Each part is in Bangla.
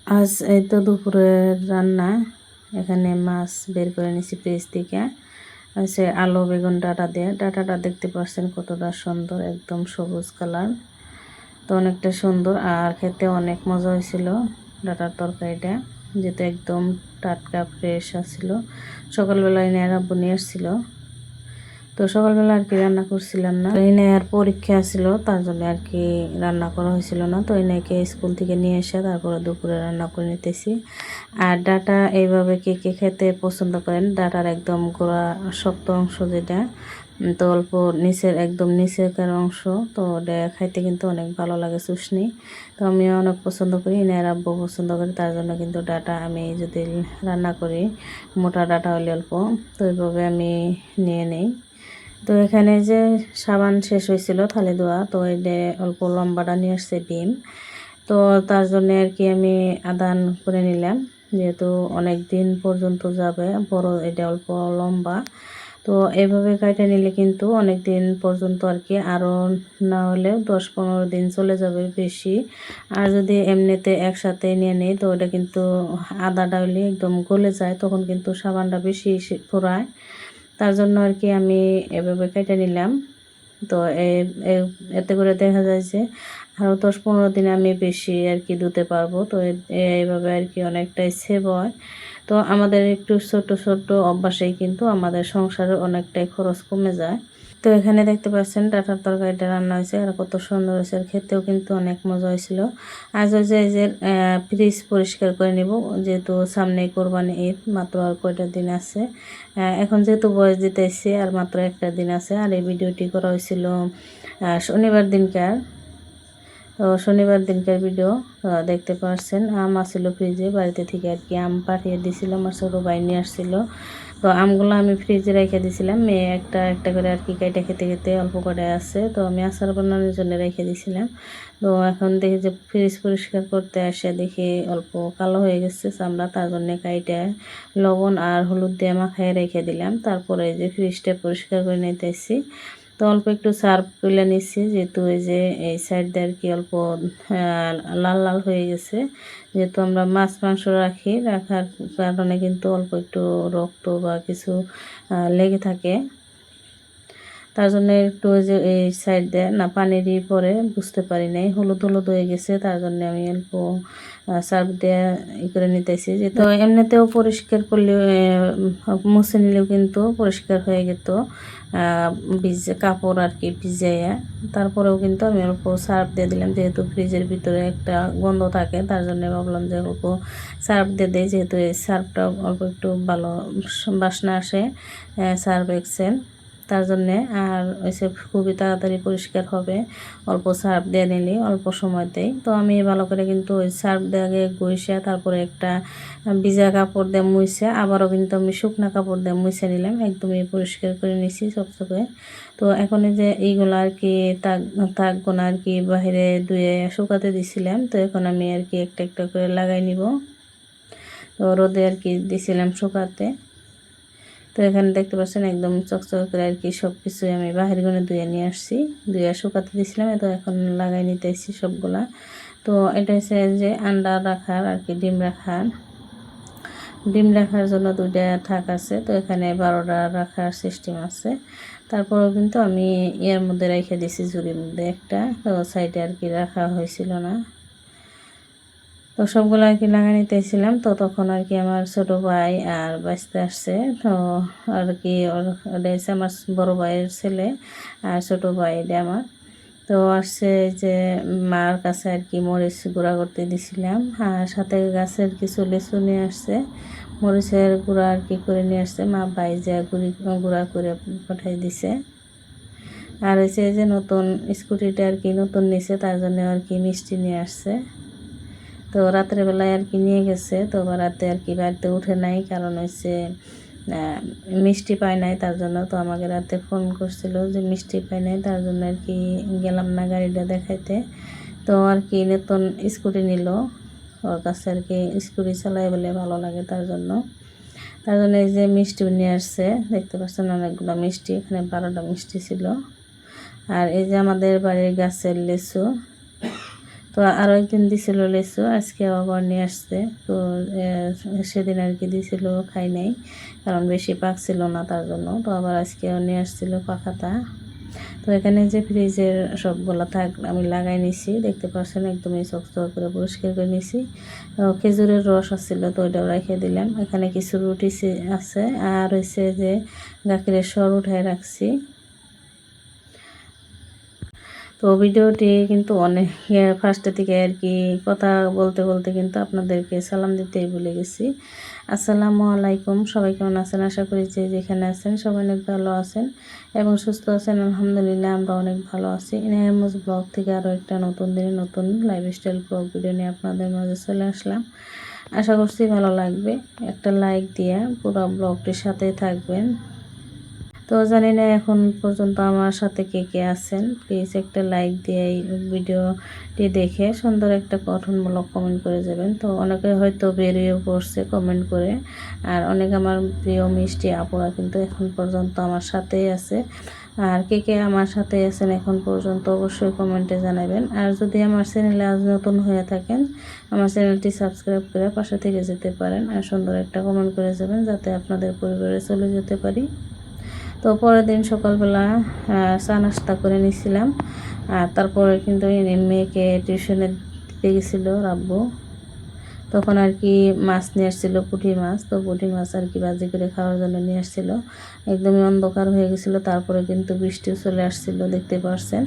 আজ এই তো দুপুরের রান্না। এখানে মাছ বের করে নিছি ফ্রিজ থেকে। আছে আলু বেগুন ডাঁটা দিয়ে। ডাঁটাটা দেখতে পাচ্ছেন কতটা সুন্দর, একদম সবুজ কালার। তো অনেকটা সুন্দর আর খেতে অনেক মজা হয়েছিল ডাঁটার তরকারিটা, যেটা একদম টাটকা ফ্রেশ আছিল। সকালবেলায় আব্বু নিয়ে আসছিল। তো সকালবেলা আর কি রান্না করছিলাম না, এই আর পরীক্ষা ছিল, তার জন্য আর কি রান্না করা হয়েছিল না। তো এই নাইকে স্কুল থেকে নিয়ে এসে তারপরে দুপুরে রান্না করে নিতেছি। আর ডাটা এইভাবে কে কে খেতে পছন্দ করেন, ডাটার একদম গোড়া শক্ত অংশ যেটা, তো অল্প নিচের একদম নিচের অংশ, তো ওটা খাইতে কিন্তু অনেক ভালো লাগে চুষনি। তো আমি অনেক পছন্দ করি, এনার আব্বু পছন্দ করি, তার জন্য কিন্তু ডাটা আমি যদি রান্না করি মোটা ডাটা হলে অল্প, তো এইভাবে আমি নিয়ে নিই। তো এখানে যে সাবান শেষ হয়েছিল থালি ধোয়া, তো এটা অল্প লম্বাটা নিয়ে আসছে ডিম। তো তার জন্য আর কি আমি আদান করে নিলাম, যেহেতু অনেক দিন পর্যন্ত যাবে, বড় এটা অল্প লম্বা। তো এইভাবে কাটে নিলে কিন্তু অনেক দিন পর্যন্ত আর কি, আরও না হলেও 10-15 দিন চলে যাবে বেশি। আর যদি এমনিতে একসাথে নিয়ে নিই তো ওটা কিন্তু আদাটা হলে একদম গলে যায়, তখন কিন্তু সাবানটা বেশি ফুরায়। তার জন্য আর কি আমি এভাবে কেটে নিলাম। তো এতে করে দেখা যায় যে আরও 10-15 দিন আমি বেশি আর কি ধুতে পারবো। তো এইভাবে আর কি অনেকটাই সেভ হয়। তো আমাদের একটু ছোট ছোট অভ্যাসেই কিন্তু আমাদের সংসারে অনেকটাই খরচ কমে যায়। তো এখানে দেখতে পাচ্ছেন ডাটার তরকারিটা রান্না হয়েছে, আর কত সুন্দর হয়েছে, আর খেতেও কিন্তু অনেক মজা হয়েছিল। আজ ওই যে ফ্রিজ পরিষ্কার করে নেব, যেহেতু সামনে কোরবানি ঈদ, মাত্র আর কয়টা দিন আছে। এখন যেহেতু বয়স দিতেছি আর মাত্র একটা দিন আছে। আর এই ভিডিওটি করা হয়েছিল শনিবার দিনকার। তো শনিবার দিনকার ভিডিও দেখতে পাচ্ছেন। আম আসছিল ফ্রিজে, বাড়িতে থেকে আর কি আম পাঠিয়ে দিয়েছিলাম, আমার ছোটো ভাই নিয়ে আসছিল। তো আমগুলো আমি ফ্রিজে রেখে দিয়েছিলাম, মেয়ে একটা একটা করে আর কি কেটে খেতে খেতে অল্প করে আছে, তো আমি আচার বানানোর জন্য রেখে দিয়েছিলাম। তো এখন দেখি যে ফ্রিজ পরিষ্কার করতে আসে দেখি অল্প কালো হয়ে গেছে চামড়া, তার জন্য কাইটে লবণ আর হলুদ দিয়ে মাখায় রেখে দিলাম। তারপরে যে ফ্রিজটা পরিষ্কার করে নিতেছি। তো অল্প একটু সার্ফ তুলে নিচ্ছি, যেহেতু এই যে এই সাইড দিয়ে আর কি অল্প লাল লাল হয়ে গেছে। যেহেতু আমরা মাছ মাংস রাখার কারণে কিন্তু অল্প একটু রক্ত বা কিছু লেগে থাকে, তার জন্য একটু ওই যে এই সাইড দিয়ে না পানি দিয়ে পরে বুঝতে পারি নাই হলুদ হলুদ হয়ে গেছে, তার জন্য আমি অল্প সার্ফ দিয়ে ই করে নিতেছি। যে তো এমনিতেও পরিষ্কার করলেও মুছে নিলেও কিন্তু পরিষ্কার হয়ে যেত ভিজে কাপড় আর কি ভিজাইয়া। তারপরেও কিন্তু আমি অল্প সার্ফ দিয়ে দিলাম, যেহেতু ফ্রিজের ভিতরে একটা গন্ধ থাকে, তার জন্য ভাবলাম যে অল্প সার্ফ দিয়ে দেয়, যেহেতু এই সার্ফটা অল্প একটু ভালো বাসনা আসে সার্ফ এক্সেল, তার জন্যে। আর ওইসব খুবই তাড়াতাড়ি পরিষ্কার হবে অল্প সার্ফ দিয়ে নিলে অল্প সময়তেই। তো আমি ভালো করে কিন্তু ওই সার্ফ দিয়ে আগে ঘষে তারপরে একটা ভিজা কাপড় দিয়ে মুছে আবারও কিন্তু আমি শুকনা কাপড় দিয়ে মুছে নিলাম, একদমই পরিষ্কার করে নিছি চকচকে। তো এখন এই যে এইগুলো আর কি থাকবো না আর কি, বাহিরে ধুয়ে শুকাতে দিছিলাম। তো এখন আমি আর কি একটা একটা করে লাগাই নিব। তো রোদে আর কি দিছিলাম শুকাতে। তো এখানে দেখতে পাচ্ছেন একদম চকচকে করে আর কি সব কিছুই আমি বাহির গুনে ধুয়ে নিয়ে আসছি, ধুয়ে শুকাতে দিয়েছিলাম। তো এখন লাগাই নিতে এসেছি সবগুলা। তো এটা হচ্ছে যে আন্ডা রাখার আর কি ডিম রাখার জন্য 2টা থাক আছে। তো এখানে 12টা রাখার সিস্টেম আছে। তারপরেও কিন্তু আমি এর মধ্যে রেখে দিয়েছি ঝুড়ির মধ্যে একটা, তো সাইডে আর কি রাখা হয়েছিল না। তো সবগুলো আর কি লাগাই নিতেছিলাম। তো তখন আর কি আমার ছোট ভাই আর বাঁচতে আসছে। তো আর কি ওটা হচ্ছে আমার বড় ভাইয়ের ছেলে, আর ছোট ভাই এটা আমার। তো আসছে যে মার কাছে আর কি মরিচ গুঁড়া করতে দিছিলাম, আর সাথে গাছের কিছু লিচু নিয়ে আসছে, মরিচের গুঁড়া আর কি করে নিয়ে আসছে, মা বাইজা গুঁড়া করে পাঠাই দিছে। আর হচ্ছে যে নতুন স্কুটিটা আর কি নতুন নিছে, তার জন্য আর কি মিষ্টি নিয়ে আসছে। তো রাতের বেলায় আর কি নিয়ে গেছে। তো রাতে আর কি বাড়িতে উঠে নাই, কারণ হচ্ছে মিষ্টি পায় নাই, তার জন্য। তো আমাকে রাতে ফোন করছিল যে মিষ্টি পায় নাই, তার জন্য আর কি গেলাম না গাড়িটা দেখাইতে। তো আর কি নতুন স্কুটি নিল, ওর কাছে আর কি স্কুটি চালাই বলে ভালো লাগে, তার জন্য এই যে মিষ্টি নিয়ে আসছে, দেখতে পাচ্ছেন অনেকগুলো মিষ্টি, এখানে 12টা মিষ্টি ছিল। আর এই যে আমাদের বাড়ির গাছের লিচু, তো আরও একদিন দিছিল লেচু, আজকে আবার নিয়ে আসছে। তো সেদিন আর কি দিছিল, খাই নাই, কারণ বেশি পাকছিল না তার জন্য। তো আবার আজকেও নিয়ে আসছিল পাখাটা। তো এখানে যে ফ্রিজের সবগুলো থাক আমি লাগাই নিছি, দেখতে পাচ্ছেন একদমই চকচক করে পরিষ্কার করে নিছি। খেজুরের রস আসছিল, তো ওইটাও রেখে দিলাম। এখানে কিছু রুটি আছে, আর হয়েছে যে গাখীরের সর উঠায় রাখছি। তো ভিডিওটি কিন্তু অনেক ফার্স্টের থেকে আর কি কথা বলতে বলতে কিন্তু আপনাদেরকে সালাম দিতেই ভুলে গেছি। আসসালামু আলাইকুম, সবাই কেমন আছেন? আশা করি যে যেখানে আছেন সবাই অনেক ভালো আছেন এবং সুস্থ আছেন। আলহামদুলিল্লাহ আমরা অনেক ভালো আছি। ইনায়ামুজ ব্লগ থেকে আরও একটা নতুন দিনে নতুন লাইফস্টাইল ব্লগ ভিডিও নিয়ে আপনাদের মাঝে চলে আসলাম। আশা করছি ভালো লাগবে। একটা লাইক দিয়ে পুরো ব্লগটির সাথেই থাকবেন। তো জানি না এখন পর্যন্ত আমার সাথে কে কে আছেন, প্লিজ একটা লাইক দিয়ে এই ভিডিওটি দেখে সুন্দর একটা গঠনমূলক কমেন্ট করে যাবেন। তো অনেকে হয়তো বেরিয়েও পড়ছে কমেন্ট করে, আর অনেক আমার প্রিয় মিষ্টি আপুরা কিন্তু এখন পর্যন্ত আমার সাথেই আছে। আর কে কে আমার সাথে আছেন এখন পর্যন্ত অবশ্যই কমেন্টে জানাবেন। আর যদি আমার চ্যানেলে আজ নতুন হয়ে থাকেন, আমার চ্যানেলটি সাবস্ক্রাইব করে পাশে থেকে যেতে পারেন, আর সুন্দর একটা কমেন্ট করে যাবেন যাতে আপনাদের পরিবারে চলে যেতে পারি। তো পরের দিন সকালবেলা চা নাস্তা করে নিছিলাম। আর তারপরে কিন্তু মেয়েকে টিউশনে দিতে গেছিলো রাব্বু। তখন আর কি মাছ নিয়ে আসছিলো, পুঁটি মাছ। তো পুঁটি মাছ আর কি ভাজি করে খাওয়ার জন্য নিয়ে আসছিলো। একদমই অন্ধকার হয়ে গেছিলো, তারপরে কিন্তু বৃষ্টিও চলে আসছিল, দেখতে পাচ্ছেন।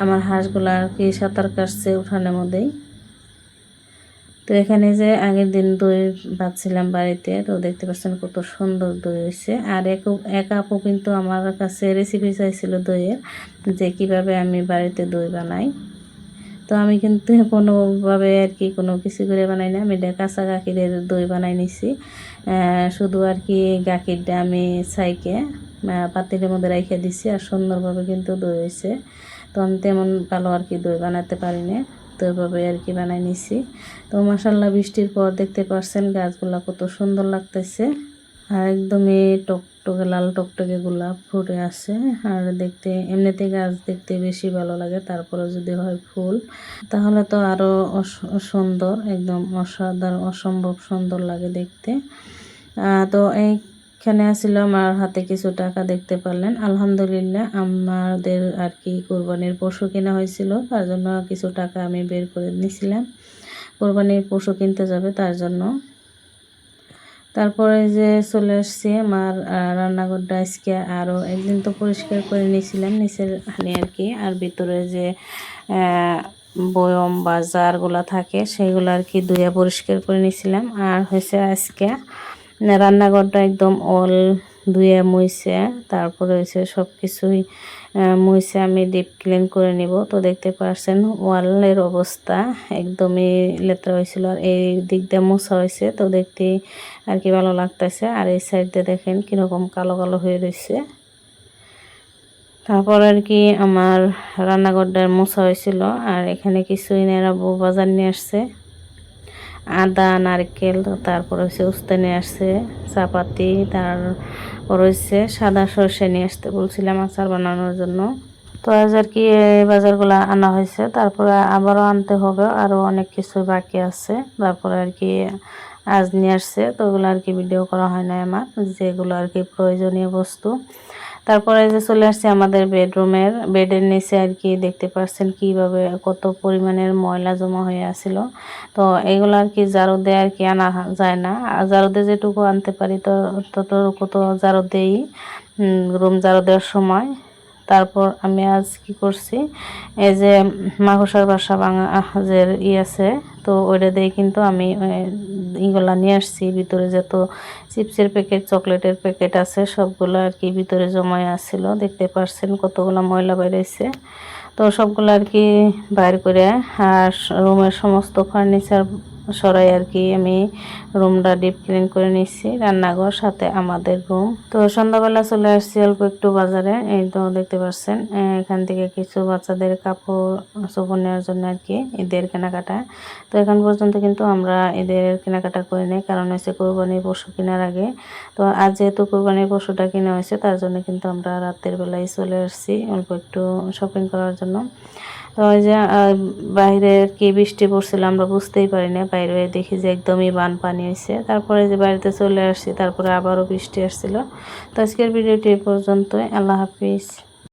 আমার হাঁসগুলো আর কি সাঁতার কাটছে উঠানের মধ্যেই। তো এখানে যে আগের দিন দই বাঁধছিলাম বাড়িতে, তো দেখতে পাচ্ছেন কত সুন্দর দই হয়েছে। আর এক আপু কিন্তু আমার কাছে রেসিপি চাইছিল দইয়ের, যে কিভাবে আমি বাড়িতে দই বানাই। তো আমি কিন্তু কোনোভাবে আর কি কোনো কিছু করে বানাই না, আমি কাঁচা গাখিরের দই বানাই নিছি। শুধু আর কি গাখিরটা আমি ছাইকে পাতিলের মধ্যে রেখে দিছি, আর সুন্দরভাবে কিন্তু দই হয়েছে। তো আমি তেমন ভালো আর কি দই বানাতে পারি না, তো ওইভাবে আর কি বানাই নিছি। তো মাশাআল্লাহ বৃষ্টির পর দেখতে পাচ্ছেন গাছগুলা কত সুন্দর লাগতেছে, আর একদমই টকটকে লাল টকটকে গোলাপ ফুটে আছে। আর দেখতে এমনিতে গাছ দেখতে বেশি ভালো লাগে, তারপরে যদি হয় ফুল তাহলে তো আরো সুন্দর, একদম অসাধারণ অসম্ভব সুন্দর লাগে দেখতে। তো এইখানে আসলে আমার হাতে কিছু টাকা দেখতে পারলেন। আলহামদুলিল্লাহ আমাদের আর কি কোরবানির পশু কেনা হয়েছিল, তার জন্য কিছু টাকা আমি বের করে নিয়েছিলাম, কোরবানির পশু কিনতে যাবে তার জন্য। তারপরে যে চলে আসছি আমার রান্নাঘরটা। আজকে আরও একদিন তো পরিষ্কার করে নিয়েছিলাম নিচের হানি আর কি, আর ভিতরে যে বয়ম বা জারগুলো থাকে সেগুলো আর কি ধুয়ে পরিষ্কার করে নিয়েছিলাম। আর হয়েছে আজকে রান্নাঘরটা একদম অল ধুয়ে মুছে, তারপরে হয়েছে সব কিছুই মুছে আমি ডিপ ক্লিন করে নিব। তো দেখতে পাচ্ছেন ওয়ালের অবস্থা একদমই লেত্রা হয়েছিল, আর এই দিক দিয়ে মোছা হয়েছে, তো দেখতে আর কি ভালো লাগতেছে। আর এই সাইড দিয়ে দেখেন কীরকম কালো কালো হয়ে রয়েছে। তারপর আর কি আমার রান্নাঘরটার মোছা হয়েছিল। আর এখানে কিছুই নেরা বাজার নিয়ে আসছে, আদা নারকেল, তারপর হচ্ছে উস্তা নিয়ে আসছে, চাপাতি, তারপর হচ্ছে সাদা সর্ষে নিয়ে আসতে বলছিলাম আচার বানানোর জন্য। তো আজ আর কি এই বাজারগুলো আনা হয়েছে, তারপরে আবারও আনতে হবে, আরও অনেক কিছু বাকি আছে। তারপরে আর কি আজ নিয়ে আসছে, তো ওগুলো আর কি ভিডিও করা হয় না আমার, যেগুলো আর কি প্রয়োজনীয় বস্তু। তারপরে যে চলে আসছে আমাদের বেডের নিচে আর কি দেখতে পাচ্ছেন কিভাবে কত পরিমাণের ময়লা জমা হয়ে আছিল। তো এগুলো আর কি ঝাড়ু দিয়ে আর কি আনা যায় না, আর ঝাড়ু দিয়ে যেটুকু আনতে পারি তো ততটুকু তো ঝাড়ু দিই রুম ঝাড়ু দেওয়ার সময়। তারপর আমি আজ কি করছি, এই যে মাকড়সার বাসা ভাঙা যে আছে, তো ওইটা দিয়ে কিন্তু আমি ইগুলা নিয়ে আসছি। ভিতরে যত চিপসের প্যাকেট চকলেটের প্যাকেট আছে সবগুলো আর কি ভিতরে জমায় আসছিল, দেখতে পাচ্ছেন কতগুলো ময়লা বেরিয়েছে। তো সবগুলো আর কি বাইর করে আর রুমের সমস্ত ফার্নিচার সরাই আর কি আমি রুমটা ডিপ ক্লিন করে নিচ্ছি, রান্নাঘর সাথে আমাদের রুম। তো সন্ধ্যাবেলা চলে আসছি অল্প একটু বাজারে, এই তো দেখতে পাচ্ছেন এখান থেকে কিছু বাচ্চাদের কাপড় চোপড় নেওয়ার জন্য আর কি ঈদের কেনাকাটা। তো এখন পর্যন্ত কিন্তু আমরা ঈদের কেনাকাটা করে নিই, কারণ হচ্ছে কোরবানির পশু কেনার আগে। তো আজ যেহেতু কোরবানির পশুটা কেনা হয়েছে তার জন্য কিন্তু আমরা রাতের বেলায় চলে আসছি অল্প একটু শপিং করার জন্য। তো ওই যে বাইরে কি বৃষ্টি পড়ছিল আমরা বুঝতেই পারি না, বাইরে দেখি যে একদমই বানপানি হয়েছে। তারপরে যে বাড়িতে চলে আসছি, তারপরে আবারও বৃষ্টি আসছিল। তো আজকের ভিডিওটি এই পর্যন্তই। আল্লাহ হাফিজ।